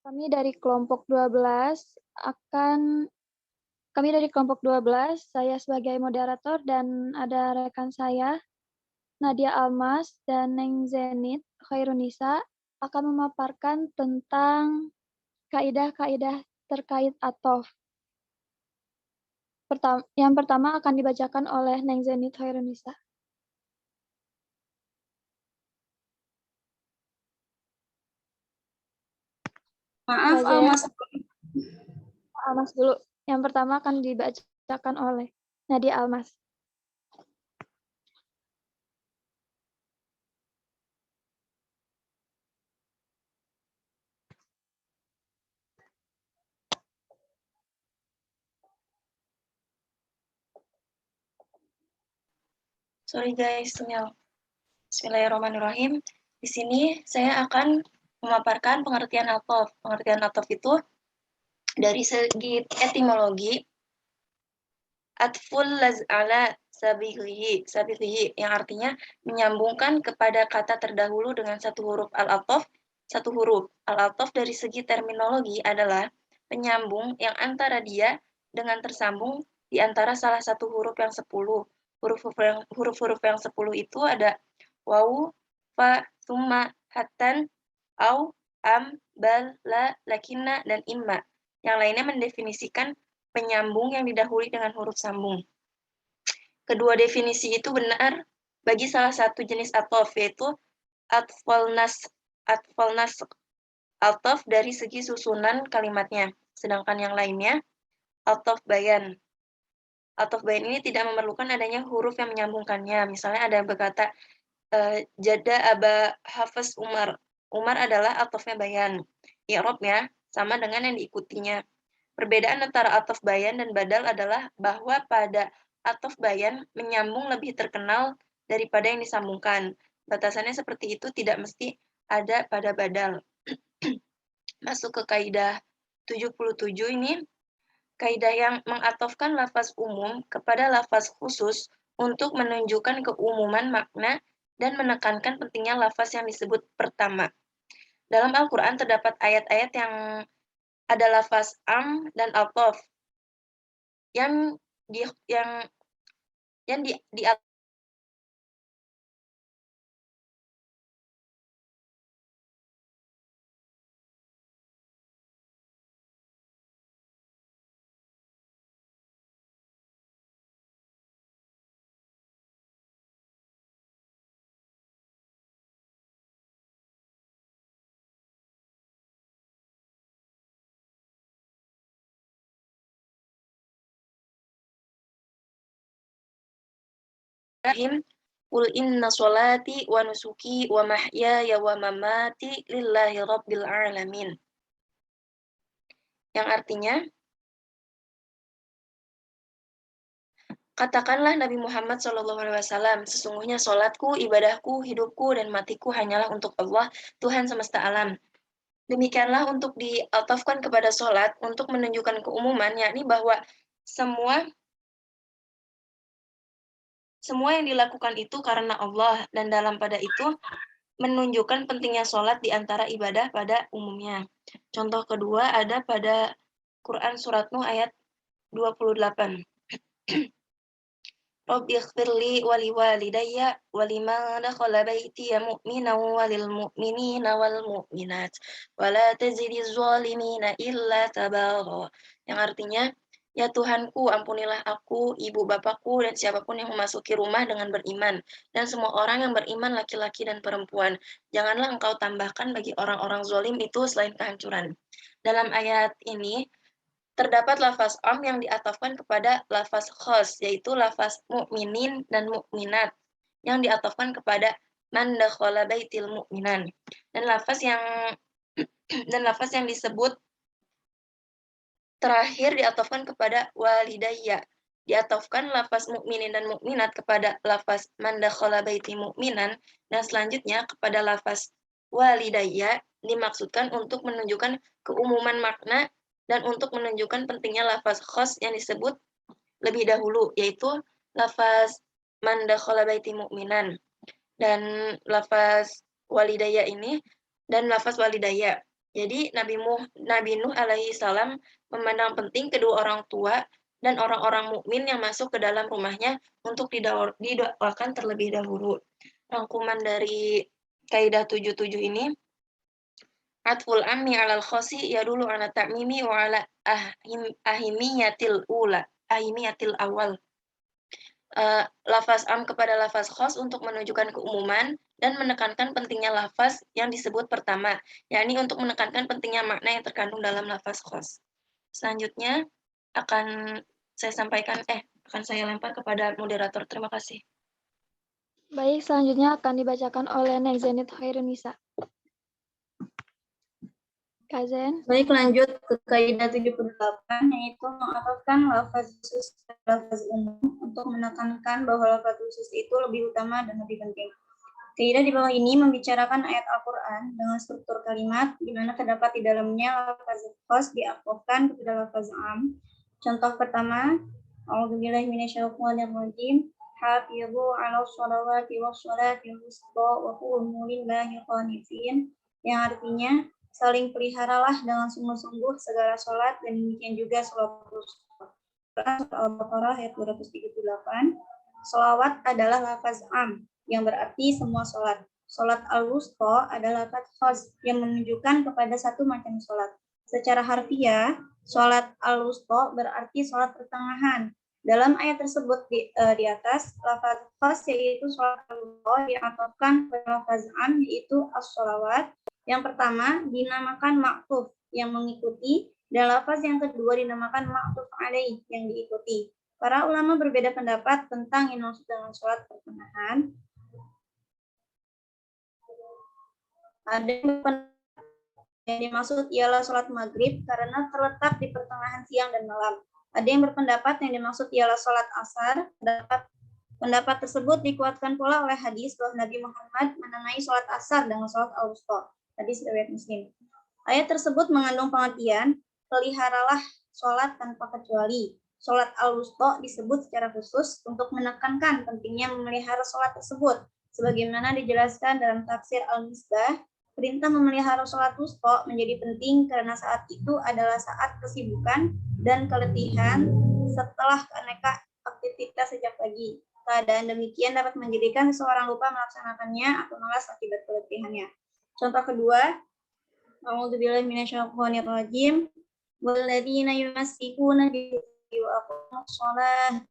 Kami dari kelompok 12 saya sebagai moderator dan ada rekan saya, Nadia Almas dan Neng Zenit Khairunisa akan memaparkan tentang kaidah-kaidah terkait atof. Yang pertama akan dibacakan oleh Neng Zenit Khairunisa. Maaf, Almas. Almas dulu. Yang pertama akan dibacakan oleh Nadia Almas. Sorry guys, sinyal. Bismillahirrahmanirrahim. Di sini saya akan memaparkan pengertian atof. Pengertian atof itu dari segi etimologi, atful laz'ala sabiqihi, yang artinya menyambungkan kepada kata terdahulu dengan satu huruf. Al-atof, satu huruf. Al-atof dari segi terminologi adalah penyambung yang antara dia dengan tersambung di antara salah satu huruf yang 10. Huruf-huruf yang 10 itu ada wawu, fa, summa, hatan, au, am, bal, la, lakinna, dan imma. Yang lainnya mendefinisikan penyambung yang didahului dengan huruf sambung. Kedua definisi itu benar bagi salah satu jenis atof, yaitu atfal nas atof dari segi susunan kalimatnya. Sedangkan yang lainnya atof bayan. Atof bayan ini tidak memerlukan adanya huruf yang menyambungkannya. Misalnya ada yang berkata, jada aba hafaz Umar. Umar adalah atofnya bayan. I'rabnya sama dengan yang diikutinya. Perbedaan antara atof bayan dan badal adalah bahwa pada atof bayan menyambung lebih terkenal daripada yang disambungkan. Batasannya seperti itu tidak mesti ada pada badal. Masuk ke kaidah 77 ini. Kaidah yang mengatofkan lafaz umum kepada lafaz khusus untuk menunjukkan keumuman makna dan menekankan pentingnya lafaz yang disebut pertama. Dalam Al-Quran terdapat ayat-ayat yang ada lafaz am dan atof yang Qul inna sholati wa nusuki wa mahyaya wa mamati lillahi rabbil alamin. Yang artinya, katakanlah Nabi Muhammad SAW, sesungguhnya sholatku, ibadahku, hidupku, dan matiku hanyalah untuk Allah, Tuhan semesta alam. Demikianlah untuk diatofkan kepada sholat untuk menunjukkan keumuman, yakni bahwa semua yang dilakukan itu karena Allah, dan dalam pada itu menunjukkan pentingnya sholat di antara ibadah pada umumnya. Contoh kedua ada pada Quran Surat Nuh ayat 28. Rabbi ighfirli wa liwalidayya wa liman dakhala baytiya mu'minan wa lil mu'minina wal mu'minat wa la tazidiz zalimina illa tabara. Yang artinya, ya Tuhanku, ampunilah aku, ibu bapakku, dan siapapun yang memasuki rumah dengan beriman, dan semua orang yang beriman laki-laki dan perempuan. Janganlah engkau tambahkan bagi orang-orang zalim itu selain kehancuran. Dalam ayat ini, terdapat lafaz am yang diatofkan kepada lafaz khos, yaitu lafaz mu'minin dan mu'minat, yang diatofkan kepada man dakhala baitil mu'minan. Dan lafaz yang disebut terakhir diatofkan kepada walidayya. Diatofkan lafaz mu'minin dan mu'minat kepada lafaz man dakhala baiti mu'minan, dan selanjutnya kepada lafaz walidayya dimaksudkan untuk menunjukkan keumuman makna dan untuk menunjukkan pentingnya lafaz khos yang disebut lebih dahulu, yaitu lafaz man dakhala baiti mu'minan dan lafaz walidayya ini, dan lafaz walidayya Jadi Nabi Nuh alaihi salam memandang penting kedua orang tua dan orang-orang mukmin yang masuk ke dalam rumahnya untuk didoakan terlebih dahulu. Rangkuman dari kaidah 77 ini, atful ammi 'alal khasi yadulu 'ala ta'mimi wa 'ala ahimiyatil awal. Lafaz am kepada lafaz khos untuk menunjukkan keumuman dan menekankan pentingnya lafaz yang disebut pertama, yakni untuk menekankan pentingnya makna yang terkandung dalam lafaz khos. Selanjutnya akan akan saya lempar kepada moderator. Terima kasih. Baik, selanjutnya akan dibacakan oleh Nek Zenit Khairunisa. Kak Zen. Baik, lanjut ke kaidah 78, yaitu mengarahkan lafaz khusus ke lafaz umum untuk menekankan bahwa lafaz khusus itu lebih utama dan lebih penting. Kaidah di bawah ini membicarakan ayat Al-Quran dengan struktur kalimat, di mana terdapat di dalamnya lafaz khos diaktofkan kepada lafaz am. Contoh pertama, A'udzubillahi minasyaitonirrajim. Hafizu 'alas shalawati was shalatil wusta wa qumu lillahi qanitin, yang artinya saling peliharalah dengan sungguh-sungguh segala sholat dan demikian juga sholat wusta. Al-Baqarah ayat 238. Sholawat adalah lafaz am yang berarti semua sholat. Sholat al-wusta adalah lafaz khas yang menunjukkan kepada satu macam sholat. Secara harfiah, sholat al-wusta berarti sholat pertengahan. Dalam ayat tersebut di atas, lafaz khas yaitu sholat al-wusta diatofkan pada lafaz am yaitu as-sholawat. Yang pertama dinamakan ma'tuf yang mengikuti, dan lafaz yang kedua dinamakan ma'tuf alaih yang diikuti. Para ulama berbeda pendapat tentang yang dimaksud dengan sholat pertengahan. Ada yang dimaksud ialah sholat maghrib karena terletak di pertengahan siang dan malam. Ada yang berpendapat yang dimaksud ialah sholat asar. Pendapat tersebut dikuatkan pula oleh hadis bahwa Nabi Muhammad menamai sholat asar dengan sholat al-wusta. Hadis riwayat Muslim. Ayat tersebut mengandung pengertian, peliharalah sholat tanpa kecuali. Sholat al-wusta disebut secara khusus untuk menekankan pentingnya memelihara sholat tersebut. Sebagaimana dijelaskan dalam tafsir Al-Misbah, perintah memelihara sholat wusta menjadi penting karena saat itu adalah saat kesibukan dan keletihan setelah aneka aktivitas sejak pagi. Keadaan demikian dapat menjadikan seseorang lupa melaksanakannya atau malas akibat keletihannya. Contoh kedua, A'udzubillahi minasyaitonirrajim. Walladzina yumassikuna bihi wa aqamus shalah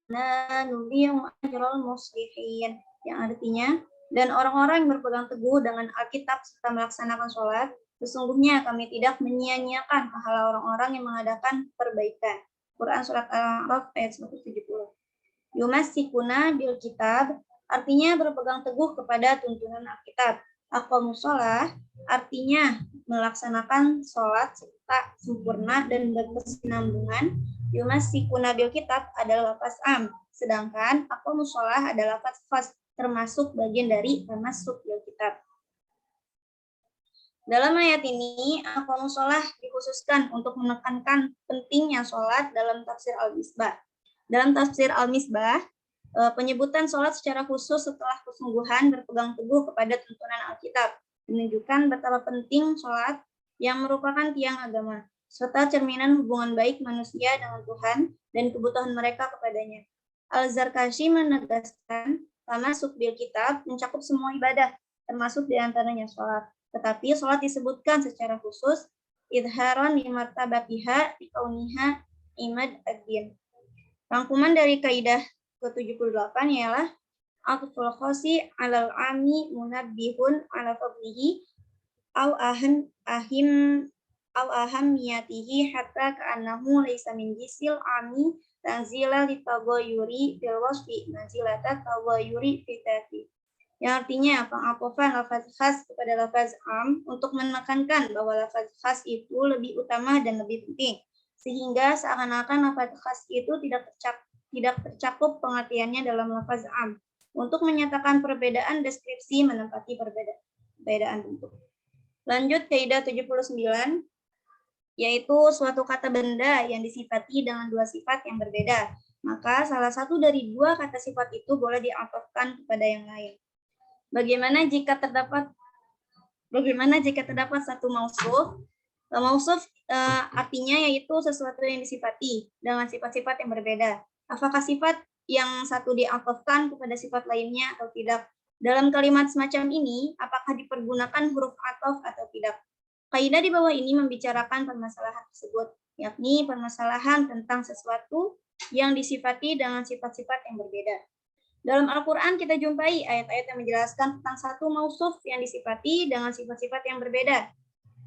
la nudhi'u ajral muslihin, yang artinya, dan orang-orang yang berpegang teguh dengan Alkitab serta melaksanakan sholat, sesungguhnya kami tidak menyia-nyiakan pahala orang-orang yang mengadakan perbaikan. Quran surat Al-A'raf ayat 170. Yumassikuna bil kitab artinya berpegang teguh kepada tuntunan Alkitab. Aqamus shalah artinya melaksanakan sholat serta sempurna dan berkesinambungan. Yumassikuna bil kitab adalah lafaz am, sedangkan aqamus shalah adalah lafaz khas, termasuk bagian dari termasuk bil kitab. Dalam ayat ini, aqamus shalah dikhususkan untuk menekankan pentingnya sholat dalam tafsir Al-Misbah. Dalam tafsir Al-Misbah, penyebutan sholat secara khusus setelah kesungguhan berpegang teguh kepada tuntunan Alkitab menunjukkan betapa penting sholat yang merupakan tiang agama, serta cerminan hubungan baik manusia dengan Tuhan dan kebutuhan mereka kepadanya. Al-Zarkashi menegaskan, tamasuk bil kitab mencakup semua ibadah, termasuk diantaranya sholat. Tetapi sholat disebutkan secara khusus, idharon li martabatiha li kauniha imad ad-din. Rangkuman dari kaidah ke-78 ialah atful khosi 'alal 'ami munabbihun 'ala fadlihi au ahammiyatihi hatta ka'annahu laysa min jisil 'ami tanzila litaghayyuri bil wasfi manzilata taghayyuri fi dzati. Yang artinya pengapofan lafaz khas kepada lafaz am untuk menekankan bahwa lafaz khas itu lebih utama dan lebih penting, sehingga seakan-akan lafaz khas itu tidak tercakup pengertiannya dalam lafaz am, untuk menyatakan perbedaan deskripsi menempati perbedaan bentuk. Lanjut kaidah 79, yaitu suatu kata benda yang disifati dengan dua sifat yang berbeda, maka salah satu dari dua kata sifat itu boleh diatofkan kepada yang lain. Bagaimana jika terdapat Bagaimana jika terdapat satu mausuf? Mausuf artinya yaitu sesuatu yang disifati dengan sifat-sifat yang berbeda. Apakah sifat yang satu diatofkan kepada sifat lainnya atau tidak? Dalam kalimat semacam ini, apakah dipergunakan huruf atof atau tidak? Kaidah di bawah ini membicarakan permasalahan tersebut, yakni permasalahan tentang sesuatu yang disifati dengan sifat-sifat yang berbeda. Dalam Al-Quran kita jumpai ayat-ayat yang menjelaskan tentang satu mausuf yang disifati dengan sifat-sifat yang berbeda.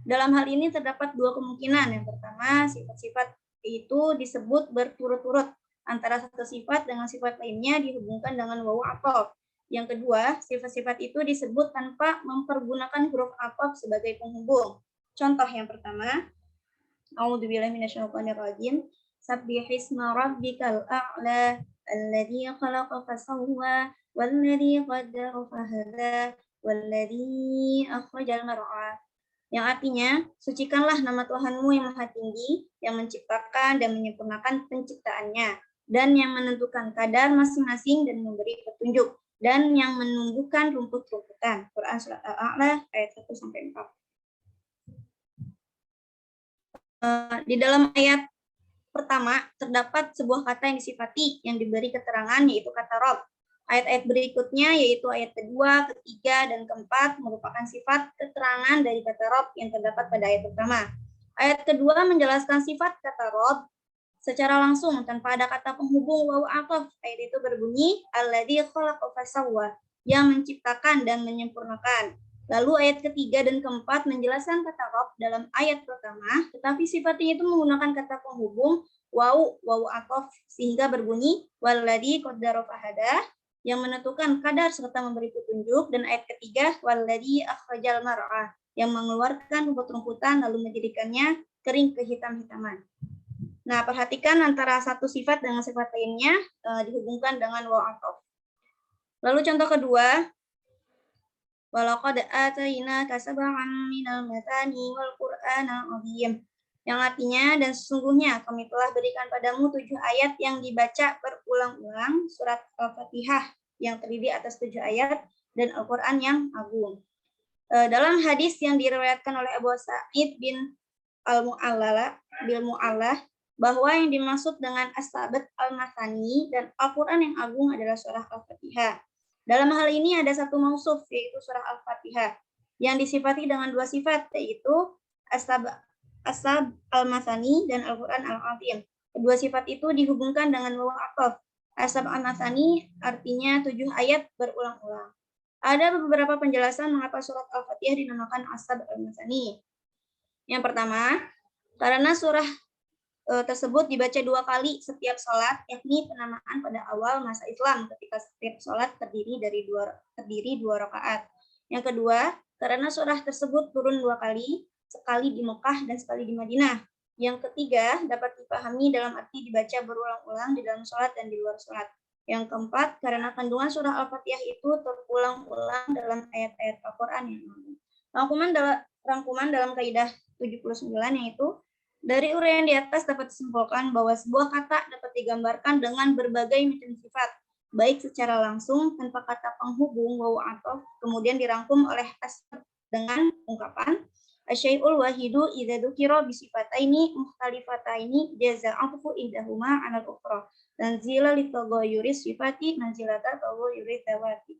Dalam hal ini terdapat dua kemungkinan. Yang pertama, sifat-sifat itu disebut berturut-turut. Antara satu sifat dengan sifat lainnya dihubungkan dengan wawu athof. Yang kedua, sifat-sifat itu disebut tanpa mempergunakan huruf athof sebagai penghubung. Contoh yang pertama, A'udzubillahi minasyaitonirrajim. Sabbihisma rabbikal a'la alladzi khalaqa fasawwa walladzi qaddara fahada walladzi akhrajal mar'a. Yang artinya, sucikanlah nama Tuhanmu yang maha tinggi, yang menciptakan dan menyempurnakan penciptaannya, dan yang menentukan kadar masing-masing dan memberi petunjuk, dan yang menumbuhkan rumput-rumputan. Quran Surat Al-A'la ayat 1-4. Di dalam ayat pertama, terdapat sebuah kata yang disifati, yang diberi keterangan, yaitu kata Rob. Ayat-ayat berikutnya, yaitu ayat kedua, ketiga, dan keempat, merupakan sifat keterangan dari kata Rob yang terdapat pada ayat pertama. Ayat kedua menjelaskan sifat kata Rob secara langsung, tanpa ada kata penghubung wawu athof. Ayat itu berbunyi, alladzi khalaqa fasawwa, yang menciptakan dan menyempurnakan. Lalu ayat ketiga dan keempat menjelaskan kata Rob dalam ayat pertama, tetapi sifatnya itu menggunakan kata penghubung wawu athof, sehingga berbunyi, walladzi qaddara fahada, yang menentukan kadar serta memberi petunjuk, dan ayat ketiga, walladzi akhrajal mar'a, yang mengeluarkan rumput-rumputan lalu menjadikannya kering kehitam-hitaman. Nah, perhatikan antara satu sifat dengan sifat lainnya dihubungkan dengan wawu athof. Lalu contoh kedua, walaqad atainaka sab'an minal mathani wal qur'anal 'azim, yang artinya, dan sesungguhnya kami telah berikan padamu 7 ayat yang dibaca berulang-ulang, surat Al-Fatihah yang terdiri atas 7 ayat, dan Al-Quran yang agung. Dalam hadis yang diriwayatkan oleh Abu Sa'id bin Al-Mu'allah, bahwa yang dimaksud dengan As-Sabat Al-Mathani dan Al-Quran yang agung adalah surah Al-Fatihah. Dalam hal ini ada satu mausuf, yaitu surah Al-Fatihah, yang disifati dengan dua sifat, yaitu As-Sab Al-Mathani dan Al-Quran Al-Azim. Kedua sifat itu dihubungkan dengan wawu athof. As-Sab Al-Mathani artinya 7 ayat berulang-ulang. Ada beberapa penjelasan mengapa surat Al-Fatihah dinamakan As-Sab Al-Mathani. Yang pertama, karena surah tersebut dibaca 2 kali setiap sholat, yakni penamaan pada awal masa Islam ketika setiap sholat terdiri 2 rakaat. Yang kedua, karena surah tersebut turun 2 kali, sekali di Mekah dan sekali di Madinah. Yang ketiga, dapat dipahami dalam arti dibaca berulang-ulang di dalam sholat dan di luar sholat. Yang keempat, karena kandungan surah Al-Fatihah itu terulang-ulang dalam ayat-ayat Al-Quran yang agung. Rangkuman dalam kaidah 79 yaitu, dari uraian di atas dapat disimpulkan bahwa sebuah kata dapat digambarkan dengan berbagai macam sifat, baik secara langsung tanpa kata penghubung wawu athof, kemudian dirangkum oleh As-Sab dengan ungkapan asyai'ul wahidu idza dzukira bi sifataini mukhtalifataini jaza'ahu indahuma 'alal ukhra tanzila litaghayyuri sifati manzilata taghayyuri dzawati.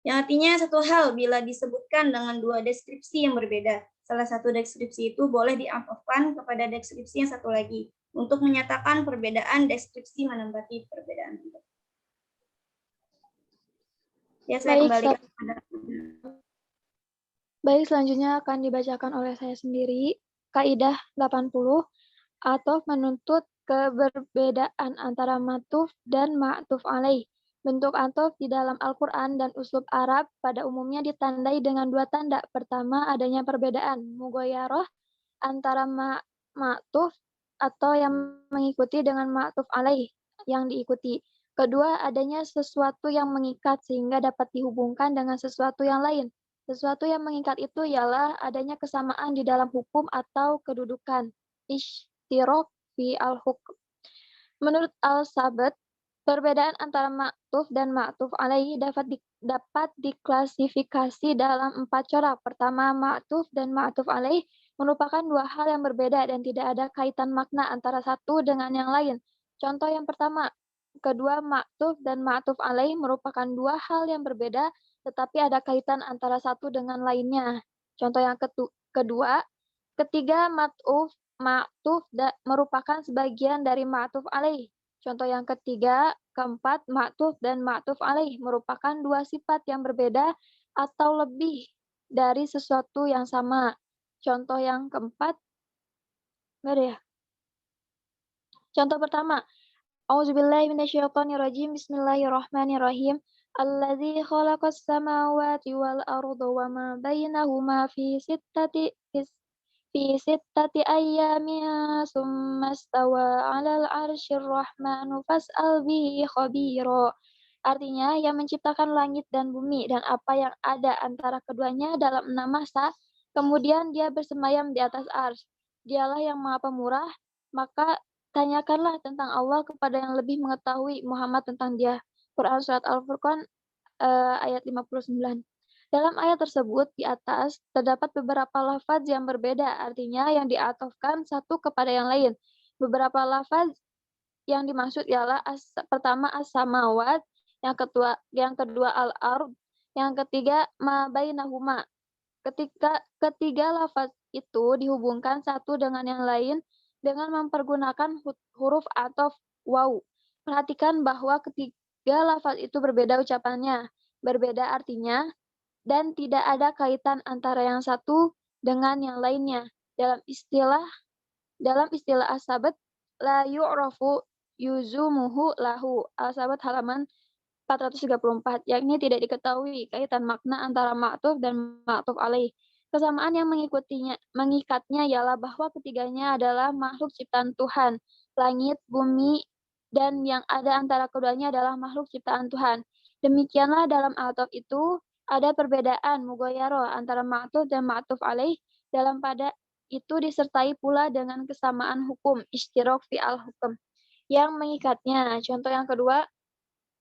Yang artinya satu hal bila disebutkan dengan 2 deskripsi yang berbeda. Salah satu deskripsi itu boleh diathofkan kepada deskripsi yang satu lagi untuk menyatakan perbedaan deskripsi menempati perbedaan itu. Ya, saya kembali kepada. Baik, selanjutnya akan dibacakan oleh saya sendiri. Kaidah 80, athof menuntut keberbedaan antara ma'tuf dan ma'tuf alaih. Bentuk athof di dalam Al-Quran dan uslub Arab pada umumnya ditandai dengan 2 tanda. Pertama, adanya perbedaan mughayyarah antara ma'tuf atau yang mengikuti dengan ma'tuf alaih yang diikuti. Kedua, adanya sesuatu yang mengikat sehingga dapat dihubungkan dengan sesuatu yang lain. Sesuatu yang mengikat itu ialah adanya kesamaan di dalam hukum atau kedudukan. Ishtirok fi al-hukm. Menurut Al-Sabat, Perbedaan antara ma'tuf dan ma'tuf alaih dapat diklasifikasi dalam 4 corak. Pertama, ma'tuf dan ma'tuf alaih merupakan dua hal yang berbeda dan tidak ada kaitan makna antara satu dengan yang lain. Contoh yang pertama, kedua ma'tuf dan ma'tuf alaih merupakan dua hal yang berbeda tetapi ada kaitan antara satu dengan lainnya. Contoh yang kedua, ketiga ma'tuf merupakan sebagian dari ma'tuf alaih. Contoh yang ketiga, keempat, ma'tuf dan ma'tuf alaih merupakan dua sifat yang berbeda atau lebih dari sesuatu yang sama. Contoh yang keempat, enggak ada ya? Contoh pertama, A'udzubillahi minasyaitonirrajim. Bismillahirrahmanirrahim. Alladzi khalaqas samawati wal arda wa ma bainahuma fi sittati ayyamin summa stawa 'alal 'arsyir rahmanu fas'al bihi khabira. Artinya, yang menciptakan langit dan bumi dan apa yang ada antara keduanya dalam 6 masa, kemudian dia bersemayam di atas arsy. Dialah yang Maha Pemurah, maka tanyakanlah tentang Allah kepada yang lebih mengetahui Muhammad tentang dia. Quran Surat Al-Furqan ayat 59. Dalam ayat tersebut di atas terdapat beberapa lafaz yang berbeda, artinya yang diatofkan satu kepada yang lain. Beberapa lafaz yang dimaksud ialah pertama as-samawat, yang kedua al-ard, yang ketiga ma bainahuma. Ketiga lafaz itu dihubungkan satu dengan yang lain dengan mempergunakan huruf ataf waw. Perhatikan bahwa ketiga lafaz itu berbeda ucapannya, berbeda artinya, dan tidak ada kaitan antara yang satu dengan yang lainnya. Dalam istilah as-sabat, la yu'rafu yuzumuhu lahu. Al-sabat halaman 434, yakni tidak diketahui kaitan makna antara ma'tuf dan ma'tuf alaih. Kesamaan yang mengikatnya ialah bahwa ketiganya adalah makhluk ciptaan Tuhan. Langit, bumi, dan yang ada antara keduanya adalah makhluk ciptaan Tuhan. Demikianlah dalam ataf itu ada perbedaan mughayyaroh antara ma'tuf dan ma'tuf alaih. Dalam pada itu disertai pula dengan kesamaan hukum, ishtirok fi al-hukum, yang mengikatnya. Contoh yang kedua,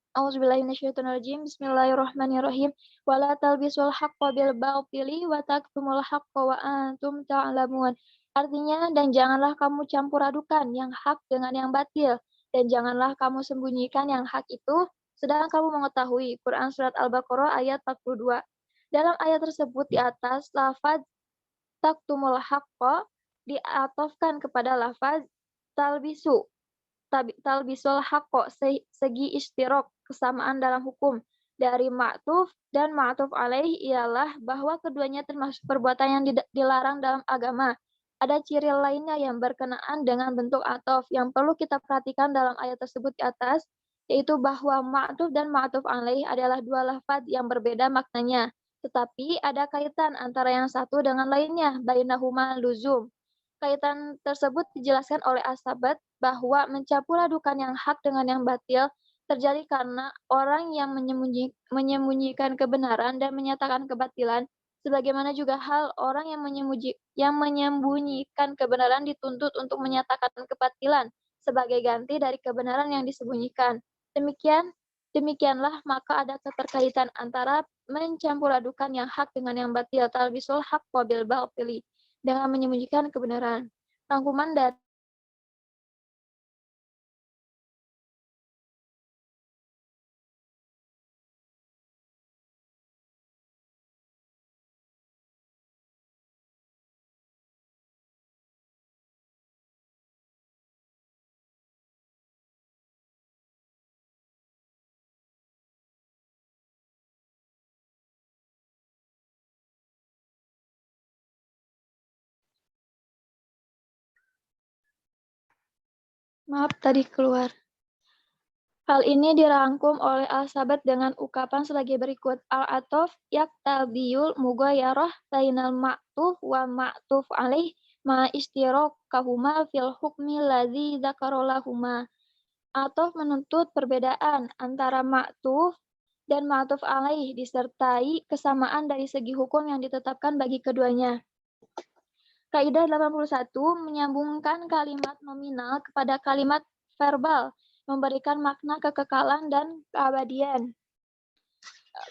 A'udzubillahi minasyaitonirrajim. Bismillahirrahmanirrahim. Wala talbisul haqqo bil batili wa taktumul haqqo wa antum ta'lamun. Artinya, dan janganlah kamu campur adukan yang hak dengan yang batil, dan janganlah kamu sembunyikan yang hak itu sedang kamu mengetahui. Quran Surat Al-Baqarah ayat 42. Dalam ayat tersebut di atas, lafaz taktumul haqqo diatofkan kepada lafaz talbisu. Talbisul haqqo, segi istirok, kesamaan dalam hukum dari ma'tuf dan ma'tuf alaih ialah bahwa keduanya termasuk perbuatan yang dilarang dalam agama. Ada ciri lainnya yang berkenaan dengan bentuk ataf yang perlu kita perhatikan dalam ayat tersebut di atas, yaitu bahwa ma'tuf dan ma'tuf alaih adalah dua lafaz yang berbeda maknanya, tetapi ada kaitan antara yang satu dengan lainnya, bainahuma luzum. Kaitan tersebut dijelaskan oleh as-sabat bahwa mencampur adukan yang hak dengan yang batil terjadi karena orang yang menyembunyikan kebenaran dan menyatakan kebatilan, sebagaimana juga hal orang yang menyembunyikan kebenaran dituntut untuk menyatakan kebatilan sebagai ganti dari kebenaran yang disembunyikan. Demikianlah maka ada keterkaitan antara mencampur adukan yang hak dengan yang batil, talbisul haqqo bil batili, dengan menyembunyikan kebenaran. Rangkuman dari Maaf tadi keluar. Hal ini dirangkum oleh al-sabat dengan ungkapan sebagai berikut. Al-atof yaktabiyul mughayyarah bainal ma'tuf wa ma'tuf alaih ma istirokahuma fil hukmi ladzi dzakarolahuma. Atof menuntut perbedaan antara ma'tuf dan ma'tuf alaih disertai kesamaan dari segi hukum yang ditetapkan bagi keduanya. Kaidah 81 menyambungkan kalimat nominal kepada kalimat verbal memberikan makna kekekalan dan keabadian.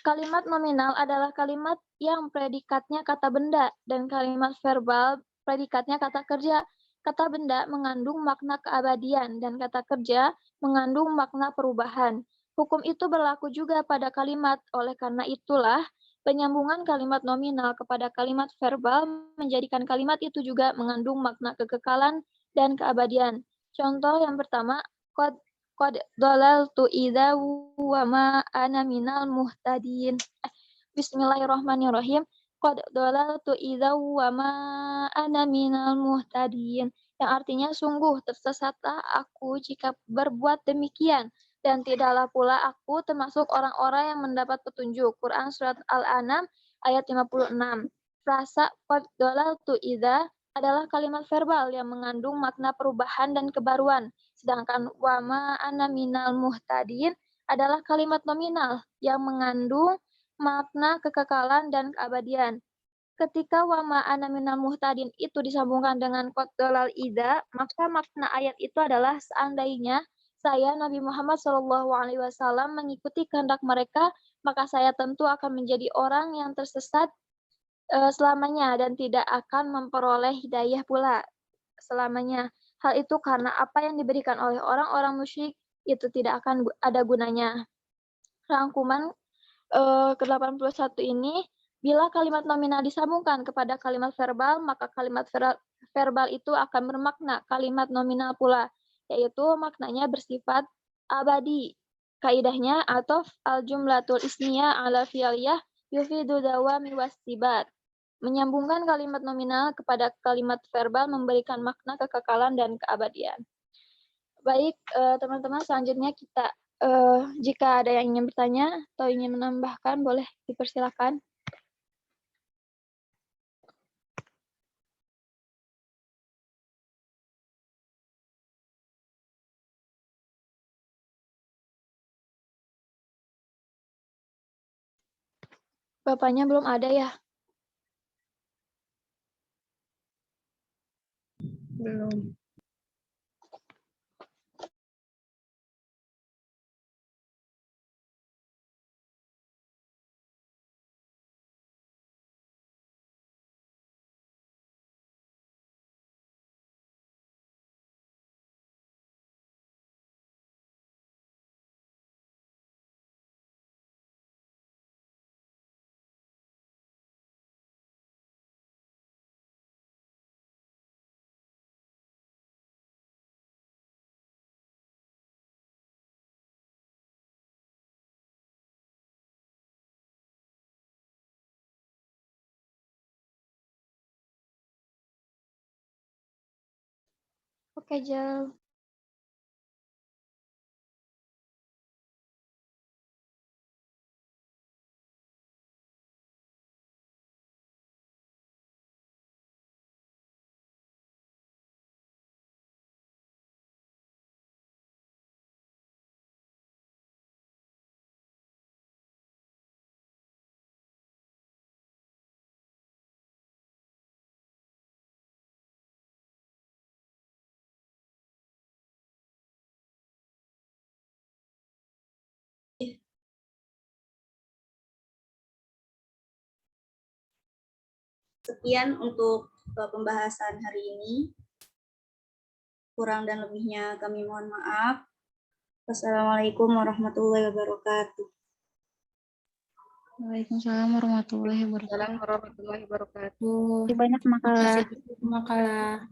Kalimat nominal adalah kalimat yang predikatnya kata benda dan kalimat verbal predikatnya kata kerja. Kata benda mengandung makna keabadian dan kata kerja mengandung makna perubahan. Hukum itu berlaku juga pada kalimat. Oleh karena itulah, penyambungan kalimat nominal kepada kalimat verbal menjadikan kalimat itu juga mengandung makna kekekalan dan keabadian. Contoh yang pertama, qad dalaltu idza wa ma ana minal muhtadin. Bismillahirrahmanirrahim. Qad dalaltu idza wa ma ana minal muhtadin. Yang artinya sungguh tersesatlah aku jika berbuat demikian dan tidaklah pula aku termasuk orang-orang yang mendapat petunjuk. Quran surat Al-An'am ayat 56. Frasa qad dalaltu idza adalah kalimat verbal yang mengandung makna perubahan dan kebaruan. Sedangkan wama ana minal muhtadin adalah kalimat nominal yang mengandung makna kekekalan dan keabadian. Ketika wama ana minal muhtadin itu disambungkan dengan qad dalal idza, maka makna ayat itu adalah seandainya saya Nabi Muhammad SAW mengikuti kehendak mereka, maka saya tentu akan menjadi orang yang tersesat selamanya dan tidak akan memperoleh hidayah pula selamanya. Hal itu karena apa yang diberikan oleh orang-orang musyrik itu tidak akan ada gunanya. Rangkuman ke-81 ini, bila kalimat nominal disambungkan kepada kalimat verbal, maka kalimat verbal itu akan bermakna kalimat nominal pula, yaitu maknanya bersifat abadi. Kaidahnya atau al-jumlatul ismiyah ala fi'liyah yufidu dawami wastibat. Menyambungkan kalimat nominal kepada kalimat verbal memberikan makna kekekalan dan keabadian. Baik, teman-teman, selanjutnya kita jika ada yang ingin bertanya atau ingin menambahkan, boleh dipersilakan. Bapaknya belum ada ya? Belum. Oke, Jel. Sekian untuk pembahasan hari ini. Kurang dan lebihnya kami mohon maaf. Wassalamualaikum warahmatullahi wabarakatuh. Waalaikumsalam warahmatullahi wabarakatuh. Warahmatullahi wabarakatuh. Banyak makalah. Makalah.